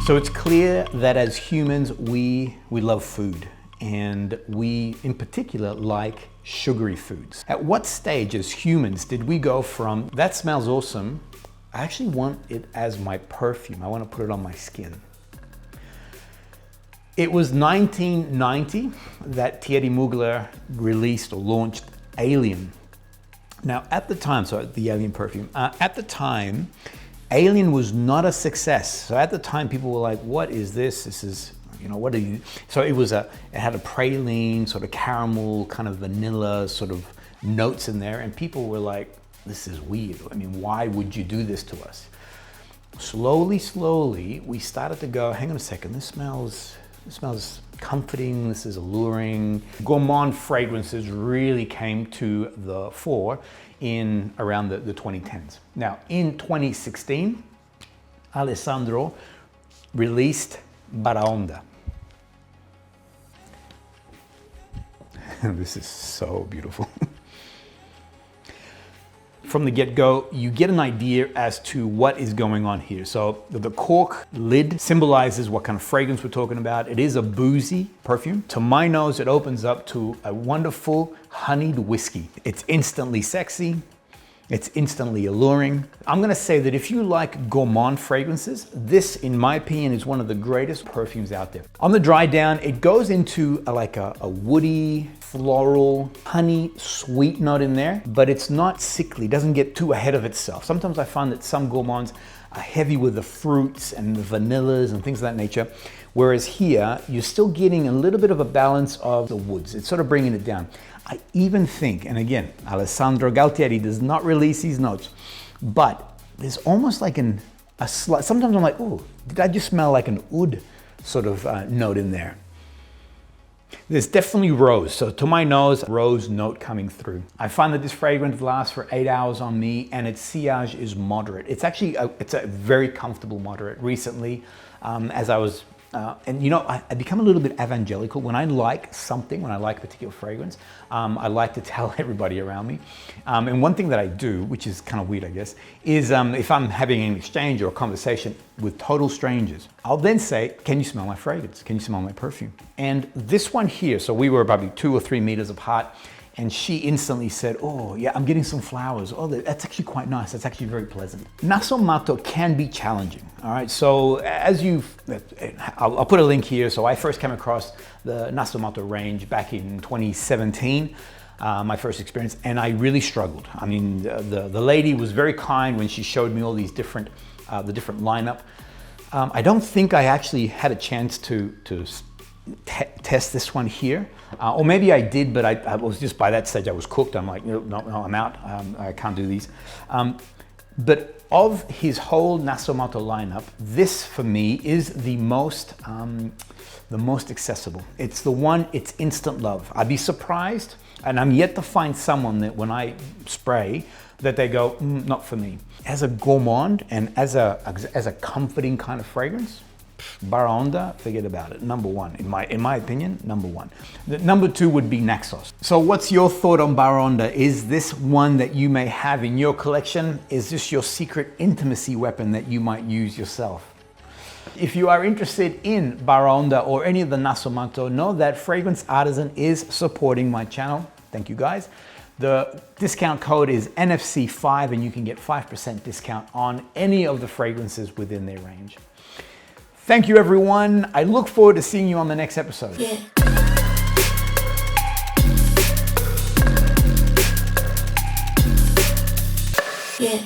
So it's clear that as humans, we love food, and we in particular like sugary foods. At what stage as humans did we go from, that smells awesome, I actually want it as my perfume, I want to put it on my skin? It was 1990 that Thierry Mugler released or launched Alien. Now at the time, so the Alien perfume, at the time, Alien was not a success. So at the time people were like, what is this? This is, you know, what are you? So it had a praline, sort of caramel, kind of vanilla sort of notes in there. And people were like, this is weird. I mean, why would you do this to us? Slowly, we started to go, hang on a second, this smells comforting, this is alluring. Gourmand fragrances really came to the fore in around the 2010s. Now, in 2016, Alessandro released Baraonda. This is so beautiful. From the get-go, you get an idea as to what is going on here. So the cork lid symbolizes what kind of fragrance we're talking about. It is a boozy perfume. To my nose, it opens up to a wonderful honeyed whiskey. It's instantly sexy. It's instantly alluring. I'm gonna say that if you like gourmand fragrances, this, in my opinion, is one of the greatest perfumes out there. On the dry down, it goes into like a woody, floral, honey, sweet note in there, but it's not sickly, doesn't get too ahead of itself. Sometimes I find that some gourmands are heavy with the fruits and the vanillas and things of that nature, whereas here, you're still getting a little bit of a balance of the woods. It's sort of bringing it down. I even think, and again, Alessandro Gualtieri does not release these notes, but there's almost like a slight, sometimes I'm like, oh, did I just smell like an oud sort of note in there? There's definitely rose. So to my nose, rose note coming through. I find that this fragrance lasts for 8 hours on me, and its sillage is moderate. It's actually, it's a very comfortable moderate. Recently, as I was, and you know, I become a little bit evangelical. When I like something, when I like a particular fragrance, I like to tell everybody around me. And one thing that I do, which is kind of weird, I guess, is if I'm having an exchange or a conversation with total strangers, I'll then say, can you smell my fragrance? Can you smell my perfume? And this one here, so we were probably 2 or 3 meters apart, and she instantly said, oh yeah, I'm getting some flowers. Oh, that's actually quite nice. That's actually very pleasant. Nasomatto can be challenging, all right? So as I'll put a link here. So I first came across the Nasomatto range back in 2017, my first experience, and I really struggled. I mean, the lady was very kind when she showed me all these different, the different lineup. I don't think I actually had a chance to test this one here, or maybe I did, but I was just, by that stage I was cooked. I'm like, no, I'm out. I can't do these. But of his whole Nasomatto lineup, this for me is the most accessible. It's the one, it's instant love. I'd be surprised, and I'm yet to find someone that when I spray, that they go, not for me. As a gourmand and as a comforting kind of fragrance, Baraonda, forget about it. Number one, in my opinion, number one. The number two would be Naxos. So what's your thought on Baraonda? Is this one that you may have in your collection? Is this your secret intimacy weapon that you might use yourself? If you are interested in Baraonda or any of the Nasomatto, know that Fragrance Artisan is supporting my channel. Thank you guys. The discount code is NFC5, and you can get 5% discount on any of the fragrances within their range. Thank you, everyone. I look forward to seeing you on the next episode. Yeah.